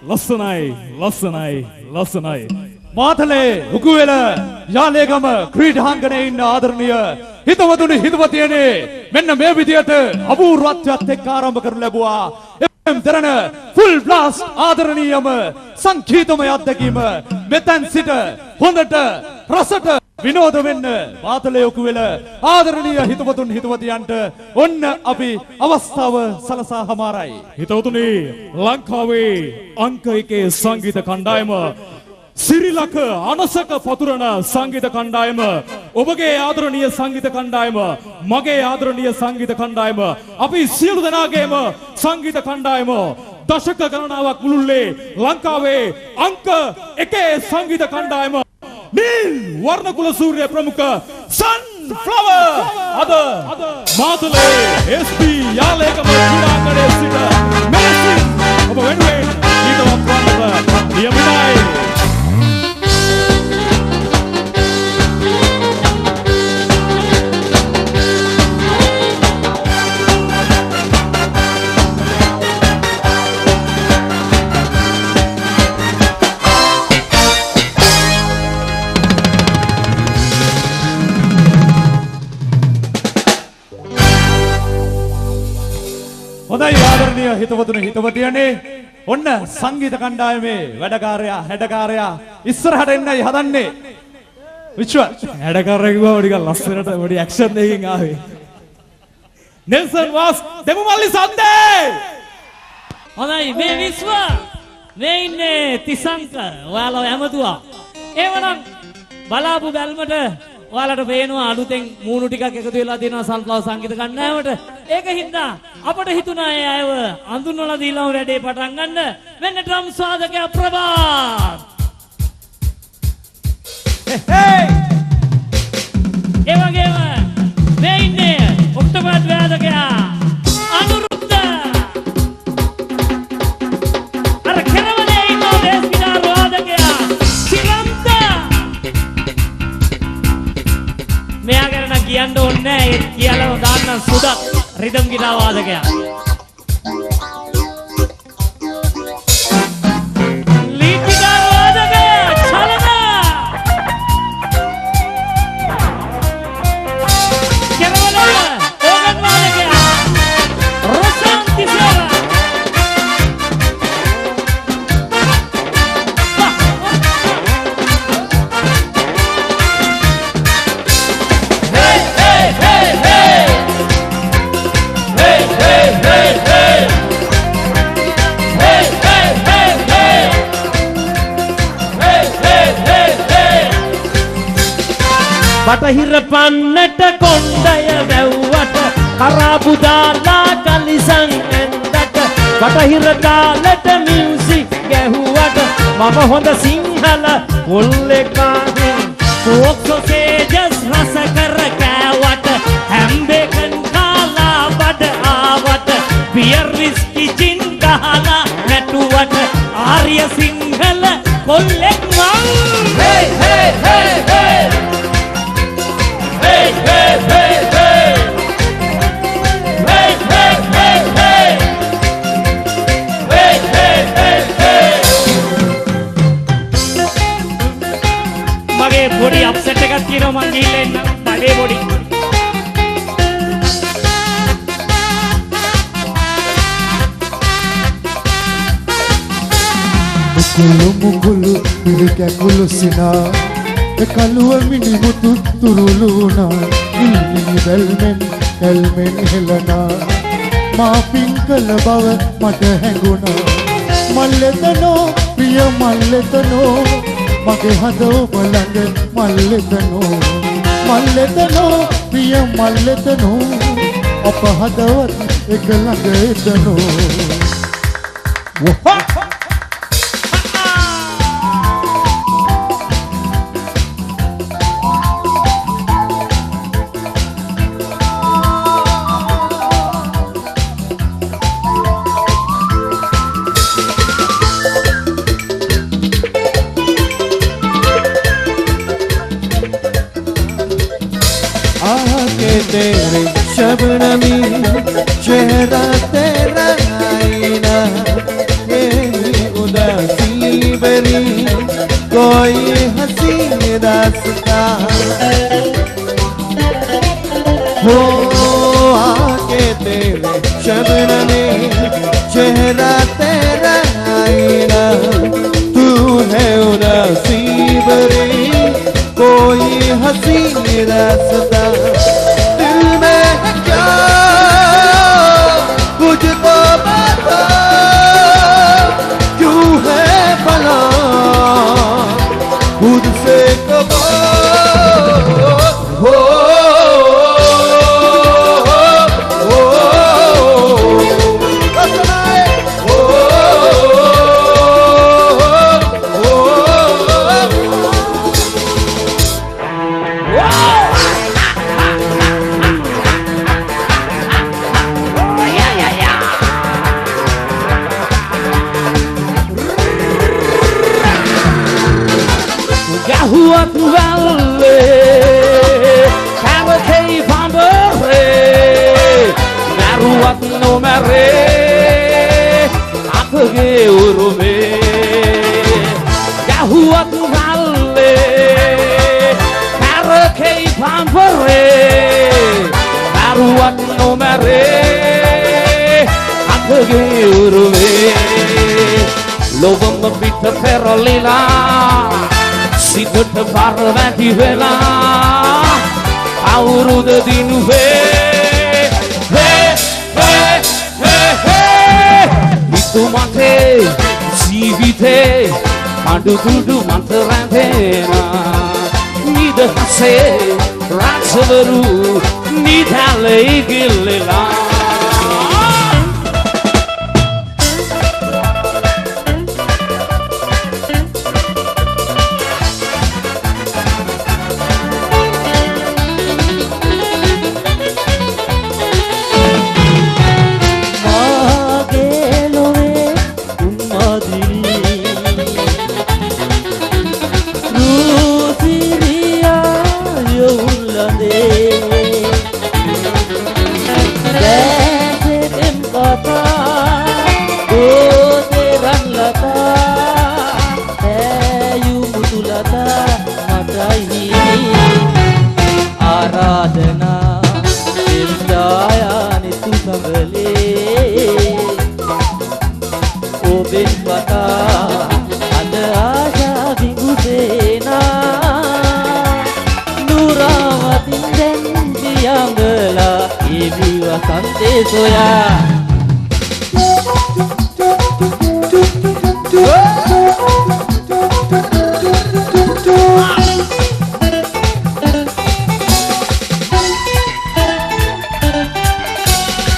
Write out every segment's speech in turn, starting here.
ලස්සනයි මාතලේ උකුවෙල යාලේගම ක්‍රීඩාංගණයේ ඉන්න ආදරණීය හිතවතුනි හිතවතියනේ මෙන්න මේ විදියට අපූර්වත්වයත් එක්ක ආරම්භ කරනු ලැබුවා FM දරන ෆුල් බ්ලාස්ට් ආදරණීයම සංගීතමය අත්දැකීම මෙතෙන් සිට හොඳට රසට විනෝද වෙන්න මාතලේ උකුවෙල ආදරණීය හිතවතුන් හිතවතියන්ට ඔන්න අපි අවස්ථාව සලසා හමාරයි හිතවතුනි ලංකාවේ අංක 1 සංගීත කණ්ඩායම සිරිලක අනසක පතුරන සංගීත කණ්ඩායම ඔබගේ ආදරණීය සංගීත කණ්ඩායම මගේ ආදරණීය සංගීත කණ්ඩායම අපි සියලු දෙනාගේම සංගීත කණ්ඩායම දශක ගණනාවක් මුළුල්ලේ ලංකාවේ අංක 1 සංගීත කණ්ඩායම නිල් වර්ණකුල සූර්ය ප්‍රමුඛ සන්ෆ්ලවර් අද මාතලේ SP යාලේගම ක්‍රීඩාංගණයේ සිට මෙලෙසින් ඔබ වෙනුවෙන් ඊටවත් වන්නට නියමිතයි හොඳයි ආදරණීය හිතවතුනි හිතවතියනේ ඔන්න සංගීත කණ්ඩායමේ වැඩකාරයා හැඩකාරයා ඉස්සරහට එන්නයි හදන්නේ විශ්ව හැඩකාරයා කිව්වා ටිකක් ලස්සනට පොඩි ඇක්ෂන් එකකින් ආවේ නෙල්සන් වාස් දෙමු මල්ලි සද්දේ හොඳයි මේ විශ්ව මේ ඉන්නේ තිසංක ඔයාලා ඇමතුවා ඒවනම් බලාපු බැල්මට ඔයාලට පේනවා අලුතෙන් මූණු ටිකක් එකතු වෙලා තියෙනවා සන්ෆ්ලවර් සංගීත කණ්ඩායමට. ඒක හින්දා අපිට හිතුණා ඒ අයව අඳුන්වලා දීලා වැඩේ පටන් ගන්න. මෙන්න ඩ්‍රම් වාදකයා ප්‍රභාත්. ඒ වගේම මේ ඉන්නේ ඔක්ටෝබර් වාදකයා අනුරුද්ධ. අර කෙරවලේ ඉන්න බේස් ගිටාර් වාදකයා සිලන්ත. මෙයා ගැන නම් කියන්න ඕනේ නැහැ. ඒ කියලා දාන්න සුදක් රිද්ම් ගිටාර් වාදකයා. ලීඩ් ගිටාර් වාදකයා චලන. කෙරවල ඕගන් වාදකයා රොෂාන් තිසේරා. බටහිර පන්නට කොණ්ඩය වැව්වට කරාබු දාලා කලිසම් ඇන්දට බටහිර තාලෙට මියුසික් ගැහුවට මම හොඳ සිංහල පොල්ලෙකාගෙන් සෝක්සොසේජස් රස කර කෑවට හැම්බේකන් කාලා බඩ ආවට බියර් විස්කි ජින් ගහලා නැටුවට ආර්ය සිංහල කොල්ලෙක් මං hey hey hey hey Hey, hey, hey, hey! Hey, hey, hey, hey! Hey, hey, hey, hey! මගේ පොඩි අප්සෙට් එකක් තියෙනවා මං ගිහිල්ලා එන්න. මගේ පොඩි මුකුළු මුකුළු පිළිකැකුළු සිනා කලුව මිනිමුතු තුරුලුනා ඉල්ලි බැල්මෙන් කල්මෙන් හෙලනා මා පිංකල බව මට හැඟුණා මල්ලෙතනෝ ප්‍රිය මල්ලෙතනෝ මගේ හද ඔබ ළඟ මල්ලෙතනෝ මල්ලෙතනෝ ප්‍රිය මල්ලෙතනෝ අප හදවත් එක ළඟ එතනෝ වහා तेरे शबनमी चेहरा तेरा आईना ये उदास हो आके तेरे शबनम में चेहरा तेरा आईना तू है नसीब रे कोई हंसी रास्ता दिल में है क्या मुझको बता क्यों है भला खुद से कहो हो Lobam bita perolila Sidut parvati vela Auruda dinu ve Itu mate jivite Mandu dudu mantarantena Nida hase raksavaru Nidale igilila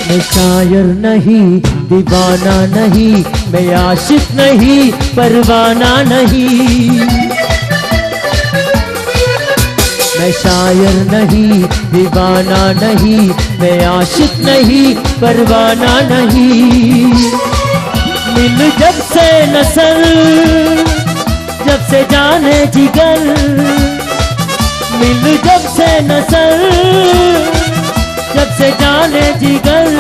मैं शायर नहीं दीवाना नहीं मैं आशिक नहीं परवाना नहीं मैं शायर नहीं दीवाना नहीं मैं आशिक नहीं परवाना नहीं मिल जब से नस्ल जब से जाने जिगर मिल जब से नस्ल जब से जाने जिगर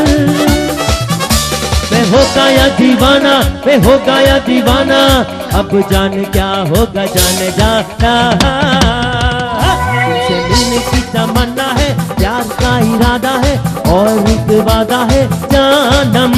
मैं हो गया दीवाना मैं हो गया दीवाना अब जाने क्या होगा जाने जाना तुमसे मिलने की तमन्ना है प्यार का इरादा है और एक वादा है जानम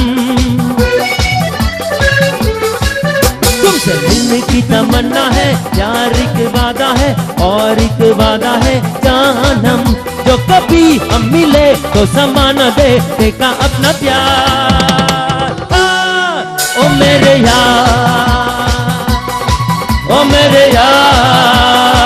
तुमसे मिलने की तमन्ना है प्यार एक वादा है और एक वादा है जानम जो कभी हम मिले तो समाना दे देखा अपना प्यार ओ मेरे यार ओ मेरे यार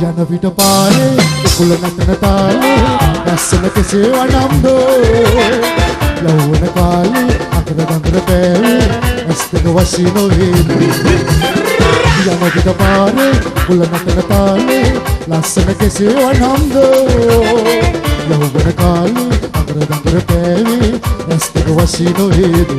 යන විට පාරේ කුල නටන තාලේ රසන කෙසේ වනම්දෝ යවුන කාලේ අතර දඳර පෑවේ ඇස්තක වශී නොවේ යන විට පාරේ කුල නටන තාලේ ලස්සන කෙසේ වනම්දෝ යවුන කාලේ දඟර පෑවේ ඇස්තක වශී නොවේද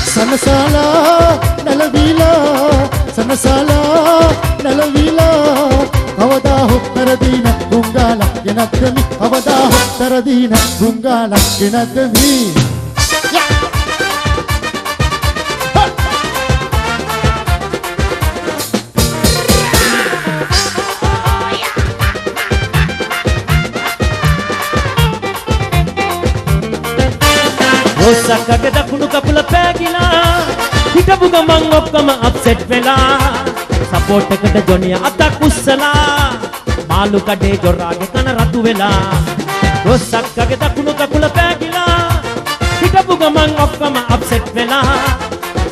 සනසාලා නැලවිලා සනසාලා නැලවිලා කවදා හෝ පෙරදීන ගුංගාලා ගෙනත්මි කවදා හෝ පෙරදීන ගුංගාලා ගෙනත්මි රොස්සක්කගේ දකුණු කකුල පෑගිලා හිටපු ගමන් ඔක්කොම අප්සෙට් වෙලා සපෝට් එකට ජොනිය අතක් උස්සලා මාළු කඩේ ජොරාගේ කන රතු වෙලා රොස්සක්කගේ දකුණු කකුල පෑගිලා හිටපු ගමන් ඔක්කොම අප්සෙට් වෙලා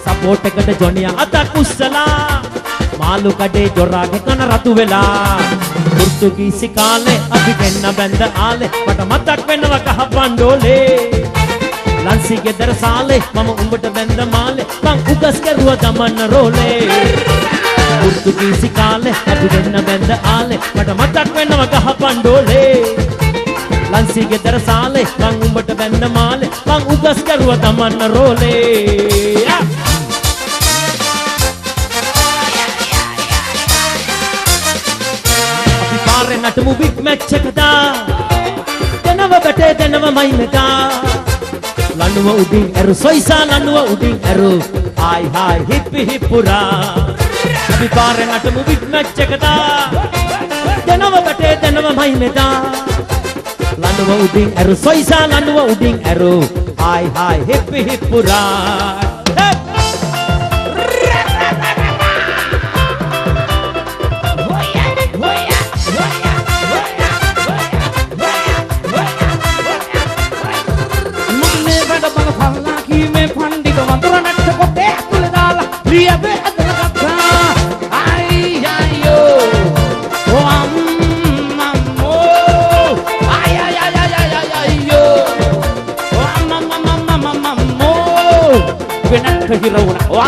සපෝට් එකට ජොනිය අතක් උස්සලා මාළු කඩේ ජොරාගේ කන රතු වෙලා පුර්තුගීසි කාලේ අපි දෙන්න බැඳ ආලේ මට මතක් වෙනවා කහ පණ්ඩෝලේ ලන්සි ගෙදර සාලේ මම උඹට බැඳ මාලේ මං උගස් කරුවා ගමන්න රෝලේ පුර්තුගීසි කාලේ අපි දෙන්න බැඳ ආලේ මට මතක් වෙනවා ගහ පණ්ඩෝලේ ලන්සි ගෙදර සාලේ මං උඹට බැඳ මාලේ මං උගස් කරුවා ගමන්න රෝලේ අපි පාරේ නටමු බිග් මැච් එකදා දෙනව බටේ දෙනව මයිලදා ලනුව උඩින් ඇරු සොයිසා ලනුව උඩින් ඇරු ආයි හායි හිප්පි හිප්පුරා අපි පාරේ නටමු බිග් මැච් එකදා දෙනව බටේ දෙනව මයිලදා ලනුව උඩින් ඇරු සොයිසා ලනුව උඩින් ඇරු ආයි හායි හිප්පි හිප්පුරා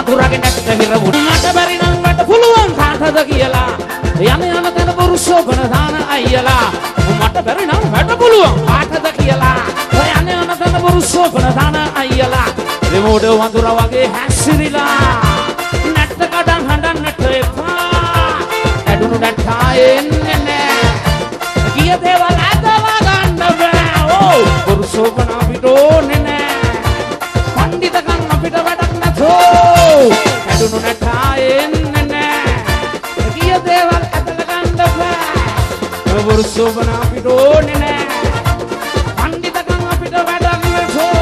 වතුරගේ නැක්ට හිරවුණ මට බැරි නම් මට පුළුවන් කාටද කියලා යන යන තැන පුරුෂෝපන දාන අයියලා මට බැරි නම් මට පුළුවන් කාටද කියලා යන යන තැන පුරුෂෝපන දාන අයියලා රිමෝඩ් වතුර වගේ හැසිරිලා නැට්ට කඩන් හඬන්නට එපා ඇඩුණු නැට්ටායෙන්නේ නෑ කිය දේවල් අදවා ගන්න බෑ ඕ පුරුෂෝපන අපිට ඕනේ නෑ පණ්ඩිතකම් අපිට වැඩක් නැතෝ ඇඩුණු නැට්ටායෙන්නේ නෑ කිය දේවල් ඇදලා ගන්න බෑ පුරුෂෝපන අපිට ඕනේ නෑ පණ්ඩිතකම් අපිට වැඩක් නැතෝ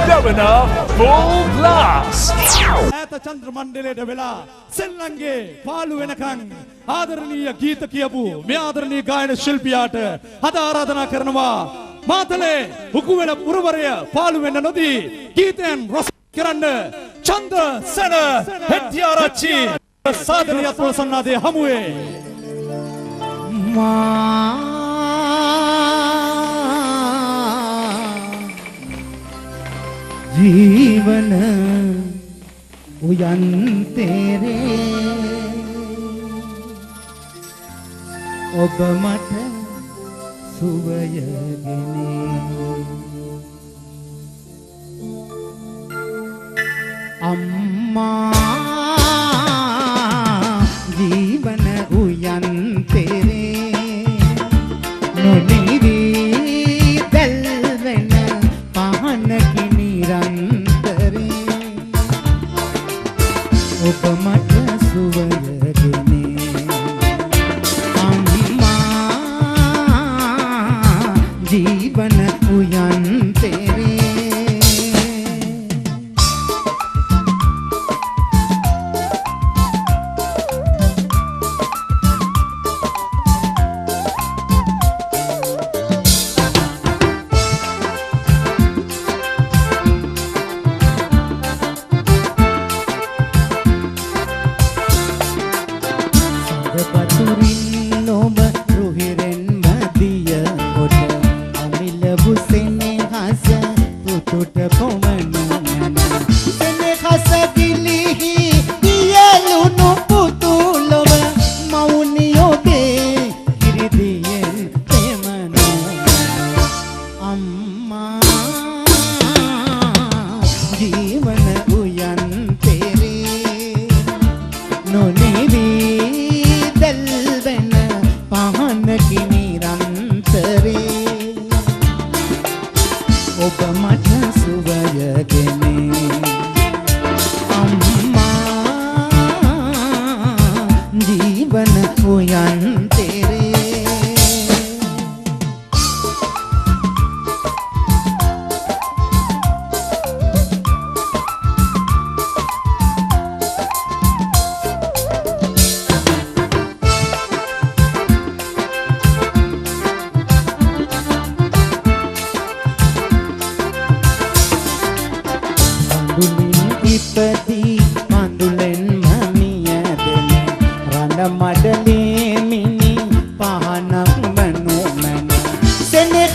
Governor Full Blast. ඈත චන්ද්‍ර මණ්ඩලයට වෙලා සෙල්ලංගේ පාළු වෙනකන් ආදරණීය ගීත කියපු මේ ආදරණීය ගායන ශිල්පියාට අද ආරාධනා කරනවා මාතලේ හුකුවෙල පුරවරය පාළු වෙන්න නොදී ගීතෙන් රස කරන්න චන්ද්‍රසේන හෙට්ටිආරච්චි සාදරණීය ප්‍රසන්නාදී හමුවේ जीवन उयन तेरे ඔබ මට සුවයගෙන අම්මා ජීවන උයන් තෙරේ නොනිවි දැල්වෙන පහනකි නිරන්තරේ ඔබ මට සුවයගෙන जीवन उयन तेरे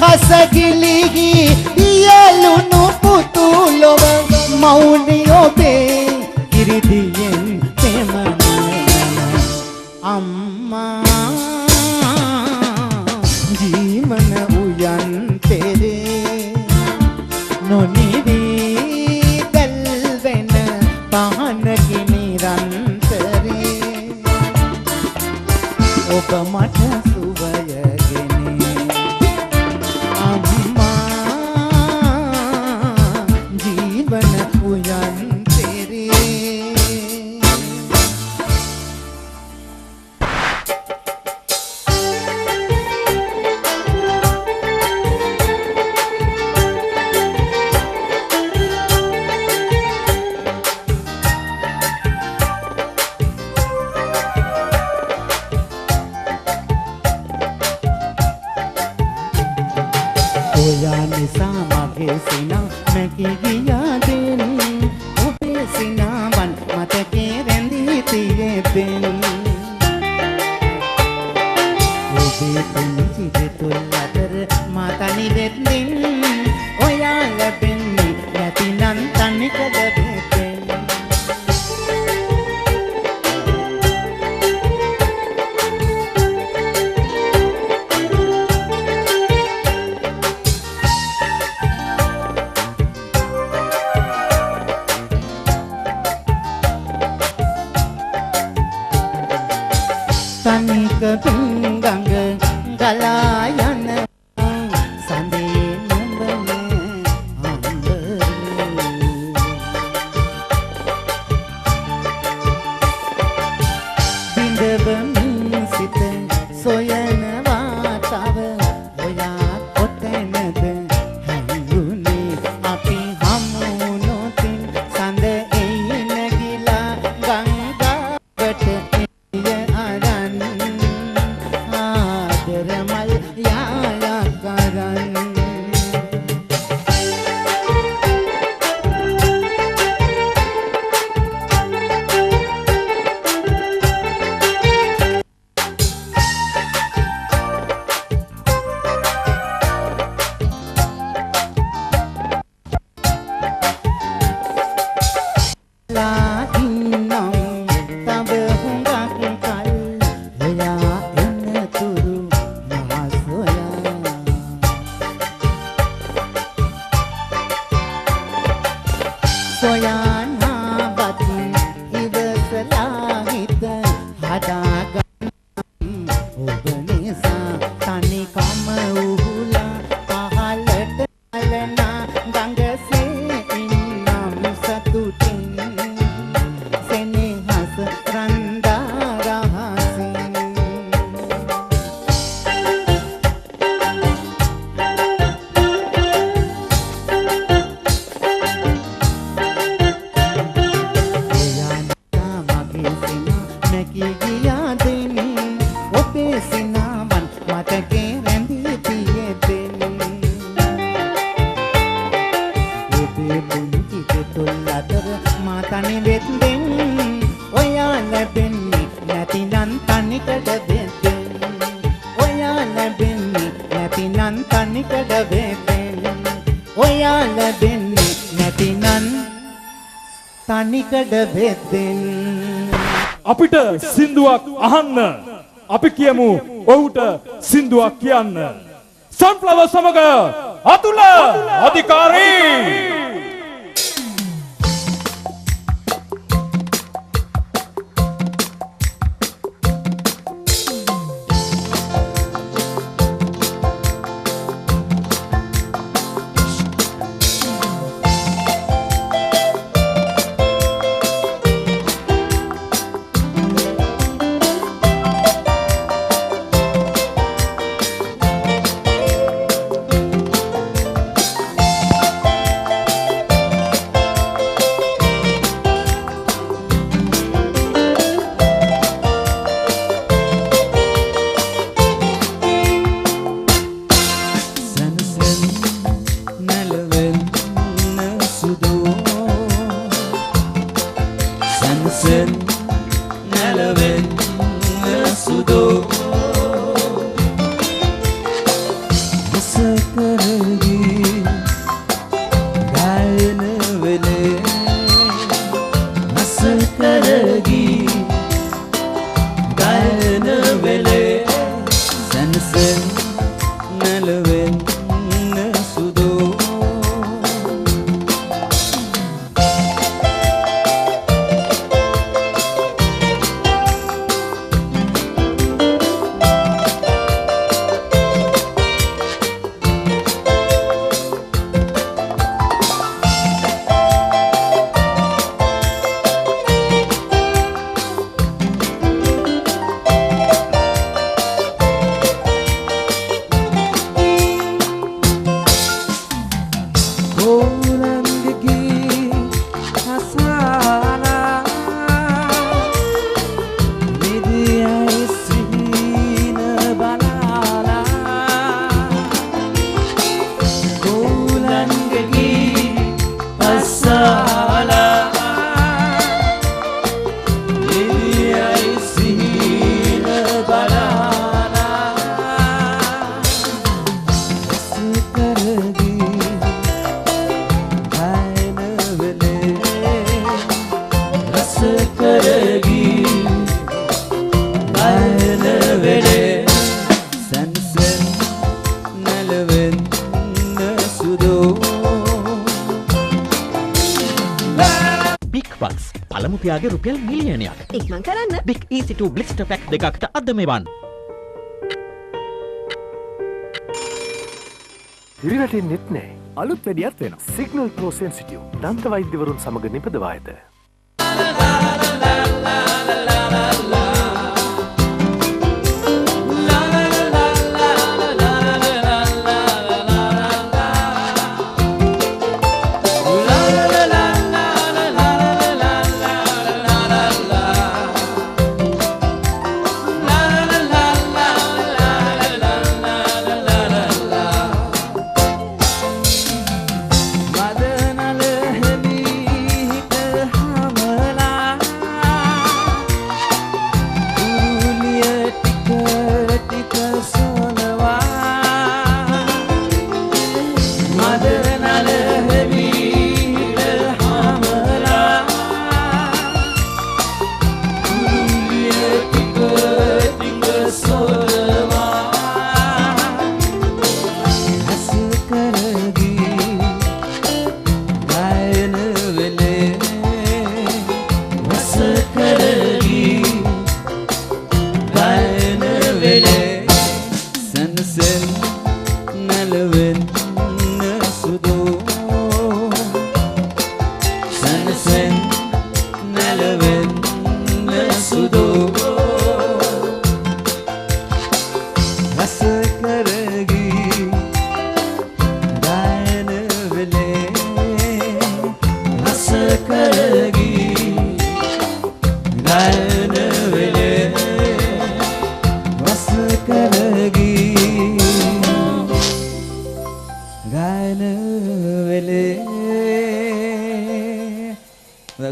හස ගිලිහි දියලුණු පුතුලොව මෞනි ඔබේ කිරිදියෙන් තෙමන අම්මා ජීවන උයන් තෙරේ නොනිවි දැල්වෙන පහනකි නිරන්තරේ ඔබ මට සුවයගෙන අම්මා ජීවන උයන් තෙරේ ඔයා නිසා මගේ සිනා නැගී ගියා දෙන් ඔබේ සිනාවන් මතකේ රැඳී තියෙපෙන් ඔබේ පුංචි දෙතුල් අතර මා තනි වෙද්දින් ඔයා ලැබෙන්නේ නැතිනම් තනිකඩ වෙපෙන් තනික පිංගඟ ගලා යන සඳේ නුඹනේ අම්බරේ බිඳවමින් සිත සොයනවා තව ඔයා කොතැනද හැංගුනේ අපි හමුනොතින් සඳ එයි නැගිලා ගංගාවට තනිකඩ වෙද්දෙන් අපිට සින්දුවක් අහන්න අපි කියමු ඔහුට සින්දුවක් කියන්න සන්ෆ්ලවර් සමග අතුල අධිකාරී රුපියාගේ රුපියල් මිලියනයක්. ඉක්මන් කරන්න. Big Easy to Blister Pack දෙකකට අද මෙවන්. හිරිවැටෙන්නෙත් නෑ. අලුත් වැඩියක් වෙනවා. Signal Pro Sensitive දන්ත වෛද්‍යවරුන් සමග නිපදවා ඇත.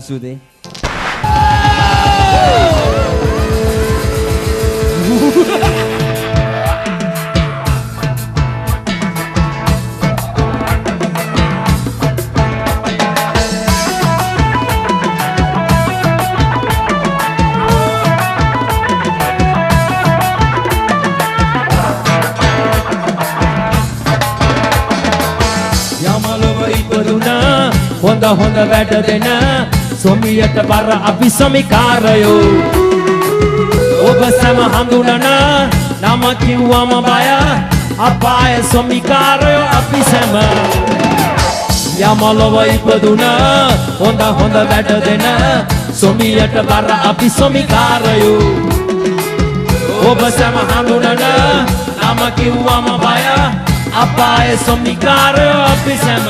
Sude. Yamalova ipaduna honda honda වැඩ දෙන සොමියට බර අපි සොමිකාරයෝ ඔබ සම හඳුනන නම කිව්වම බය අපාය සොමිකාරයෝ අපි සම යමලොව ඉපදුන හොඳ හොඳ වැඩ දෙන සොමියට බර අපි සොමිකාරයෝ ඔබ සම හඳුනන නම කිව්වම බය අපාය සොමිකාරයෝ අපි සම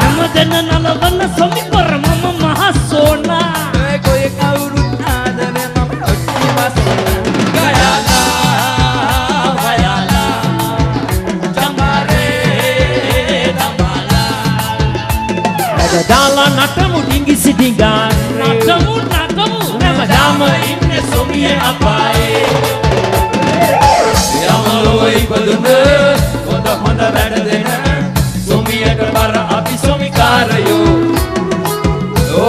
Ramadan nalawan somi kor mama mahasona Koy kawrut adane mama otti mas gayala jamare damala Ada dala natamu tinggi sidingan නටමු Ramadam inne somi apae Yamalo ipaduna honda honda වැඩ දෙන සොමියට බර අපි සොමිකාරයෝ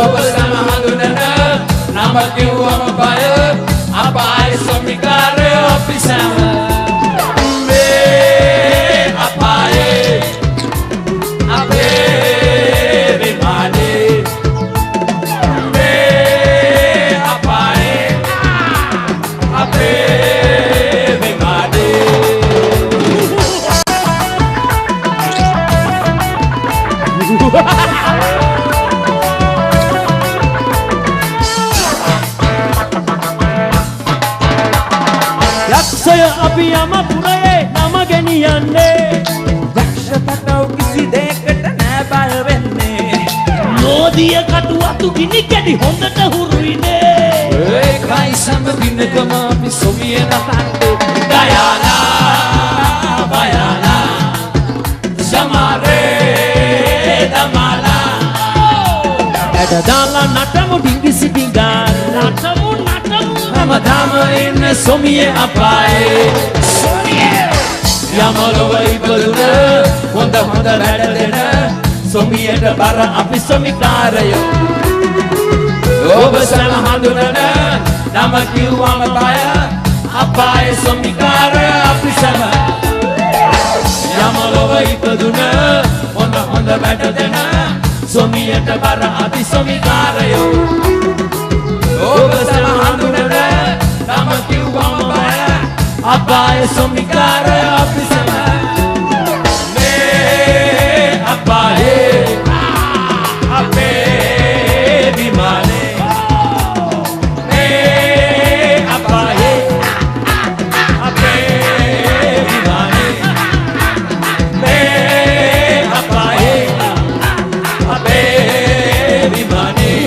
ඔබ සම හඳුනන නම කිව්වම බය අපාය සොමිකාරයෝ අපි සම මේ අපායේ අපේ විමානේ මේ අපායේ අපේ විමානේ යක්ෂය අපි යමපුරේ නම ගෙනියන්නේ යක්ෂතටව කිසි දෙයකට නෑ බය වෙන්නේ ලෝදිය කටුවතු ගිනි කැඩි හොඳට හුරුයිනේ ඒකයි සමගින්නකම අපි සොමිය නටන්නේ ගයාලා බයාලා දාලා නටමු ඩිංගිසි ඩිංගා නටමු හැමදාම ඉන්න සොමියේ අපායේ යමලොව ඉපදුන හොඳ වැඩ දෙන සොමියට බර අපි සොමිකාරයෝ ඔබ සැම හඳුනන නම කිව්වම බය අපායේ සොමිකාරය අපි සැම යමලොව ඉපදුන හොඳ වැඩ දෙන සොමියට බර අපි සොමිකාරයෝ ඔබ සැම හඳුනන නම කිව්වම බය අපායේ සොමිකාරය අපි සැම මේ අපායේ අපේ විමානේ මේ අපායේ අපේ විමානේ මේ අපායේ අපේ විමානේ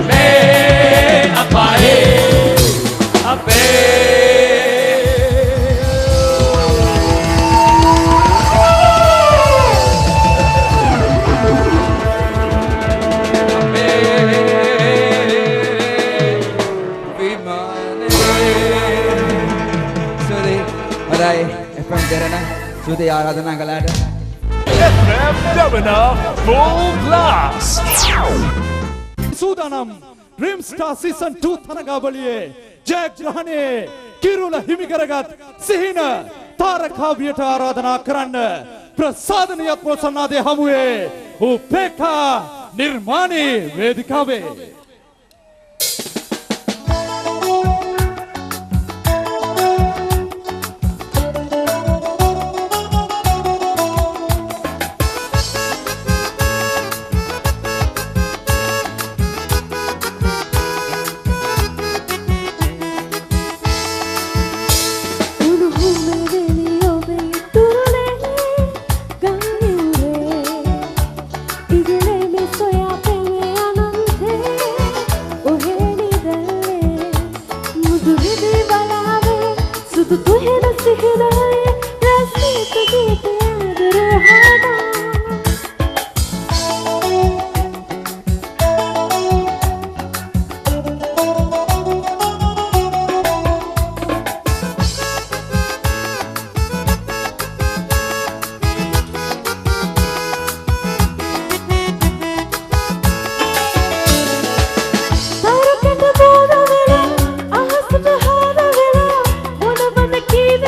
මේ අපායේ අපේ සුදේ ආරාධනා කළාට FM Governor Full Blast සූදානම් ඩ්‍රීම් ස්ටාර් සීසන් 2 තරගාවලියේ ජයග්‍රහණයේ කිරුළ හිමි කරගත් සිහින තාරකාවියට ආරාධනා කරන්න ප්‍රසාදනීය ප්‍රසන්නාදේ හමුවේ උපේක්ෂා නිර්මාණී වේදිකාවේ Keep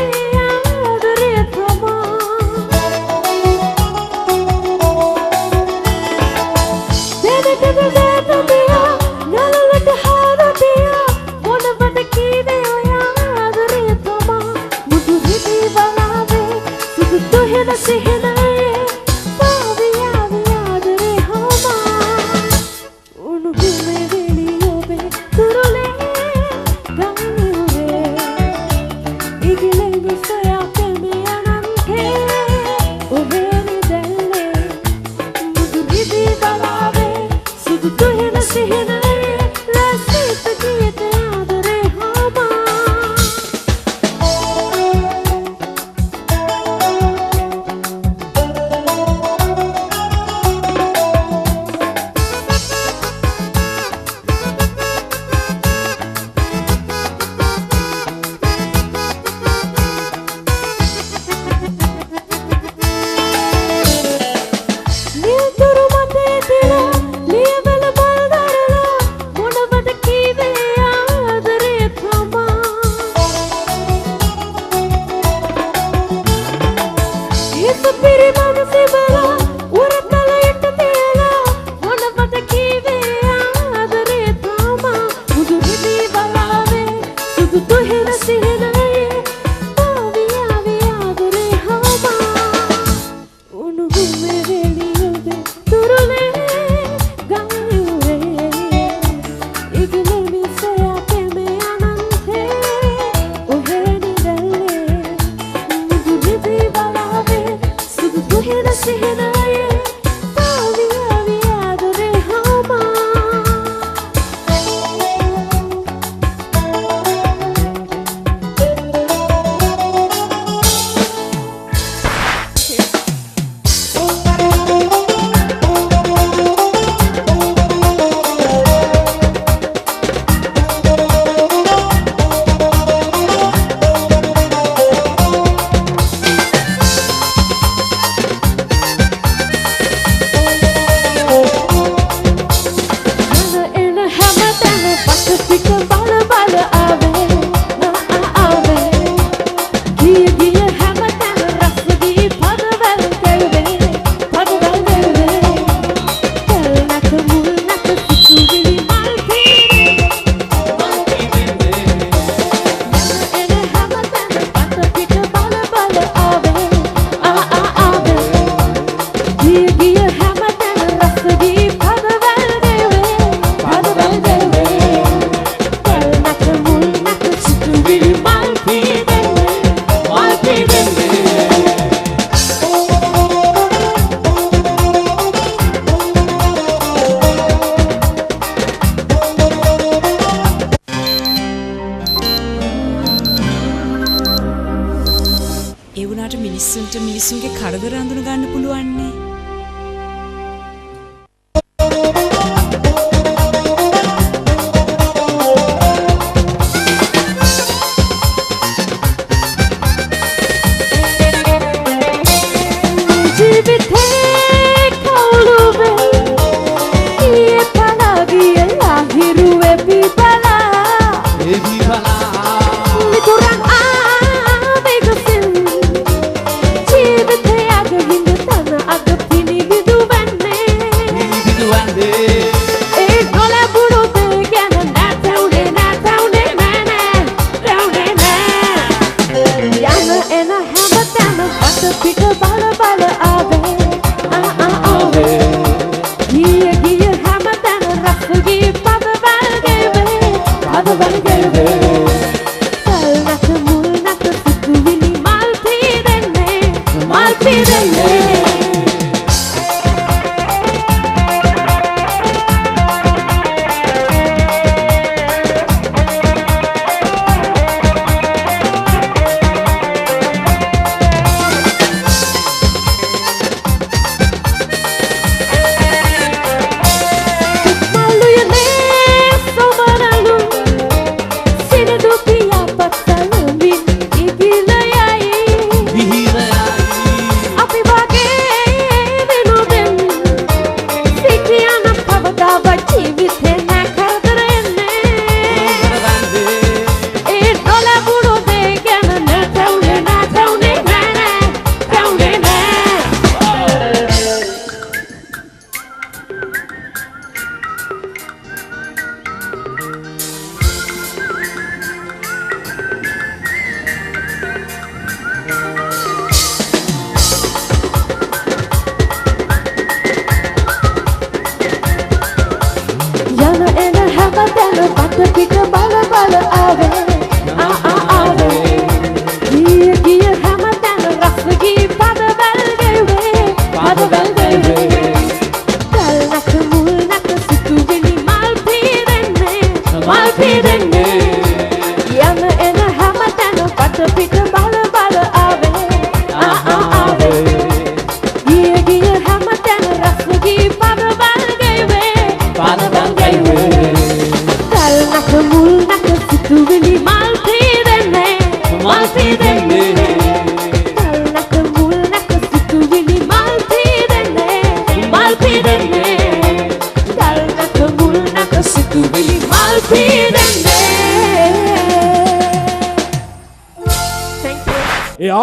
මිනිස්සුන්ට මිනිස්සුන්ගේ කරදර අඳුන ගන්න පුළුවන් නේ.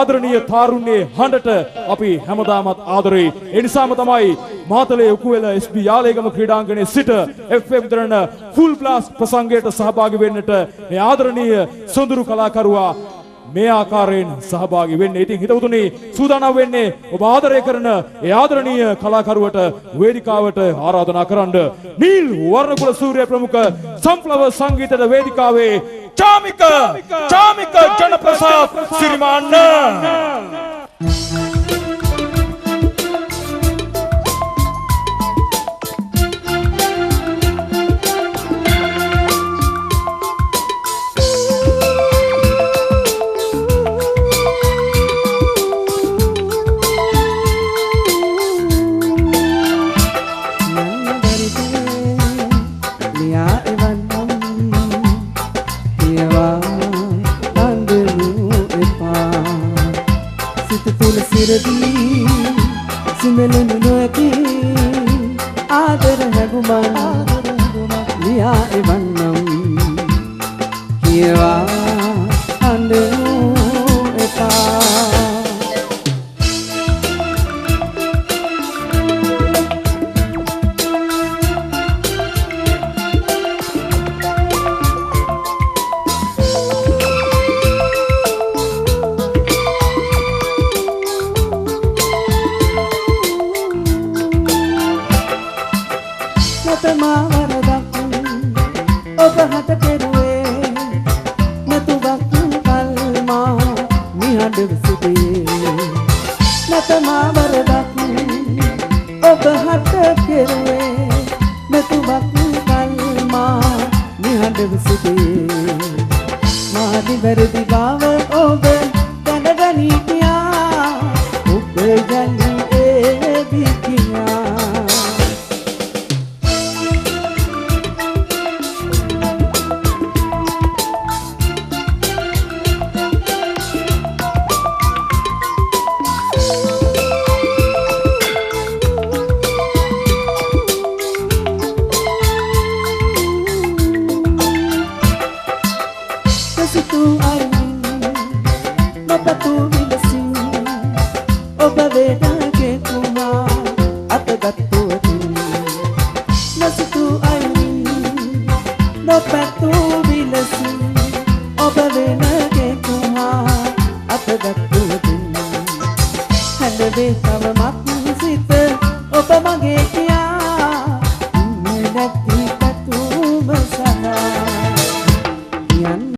ආදරණීය තාරුණ්‍යයේ හඬට අපි හැමදාමත් ආදරෙයි. ඒ නිසාම තමයි මාතලේ උකුවෙල SB යාලේගම ක්‍රීඩාංගණයේ සිට FM දරන ෆුල් බ්ලාස්ට් ප්‍රසංගයට සහභාගී වෙන්නට මේ ආදරණීය සොඳුරු කලාකරුවා මේ ආකාරයෙන් සහභාගී වෙන්නේ. ඉතින් හිතවතුනි සූදානම් වෙන්නේ ඔබ ආදරය කරන ඒ ආදරණීය කලාකරුවට වේදිකාවට ආරාධනා කරන්න. නීල් වර්ණකුල සූර්ය ප්‍රමුඛ සම්ප්ලව සංගීතද වේදිකාවේ Chamik Janaprasad Sirimana. Simelu noki adar haguman liya evannam kiwa andu eta Mahadi verdi bawa obe kanagani kiya ජලි ඒවි කියා Tava